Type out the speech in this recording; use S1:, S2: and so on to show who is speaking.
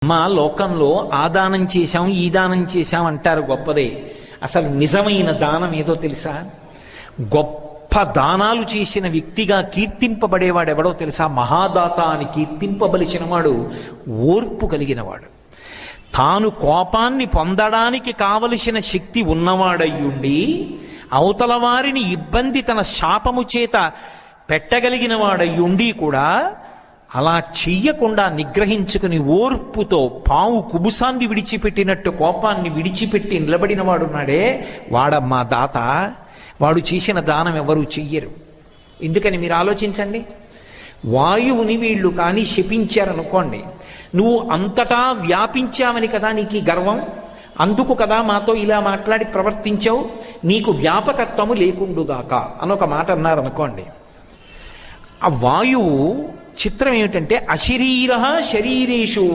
S1: మా లోకంలో ఆ దానం చేశాం ఈ దానం చేశాం అంటారు, గొప్పదే. అసలు నిజమైన దానం ఏదో తెలుసా? గొప్ప దానాలు చేసిన వ్యక్తిగా కీర్తింపబడేవాడు ఎవడో తెలుసా? మహాదాత అని కీర్తింపబలిచిన వాడు ఓర్పు కలిగినవాడు. తాను కోపాన్ని పొందడానికి కావలసిన శక్తి ఉన్నవాడయ్యుండి అవతల వారిని ఇబ్బంది తన శాపము చేత పెట్టగలిగిన వాడయ్యుండి కూడా అలా చెయ్యకుండా నిగ్రహించుకుని ఓర్పుతో పావు కుబుసాన్ని విడిచిపెట్టినట్టు కోపాన్ని విడిచిపెట్టి నిలబడిన వాడున్నాడే, వాడమ్మా దాత. వాడు చేసిన దానం ఎవరు చెయ్యరు. ఎందుకని మీరు ఆలోచించండి. వాయువుని వీళ్ళు కానీ శపించారనుకోండి, నువ్వు అంతటా వ్యాపించావని కదా నీకు గర్వం, అందుకు కదా మాతో ఇలా మాట్లాడి ప్రవర్తించావు, నీకు వ్యాపకత్వము లేకుండుగాక అనొక మాట అన్నారనుకోండి. ఆ వాయువు చిత్రం ఏమిటంటే అశరీర శరీరేషు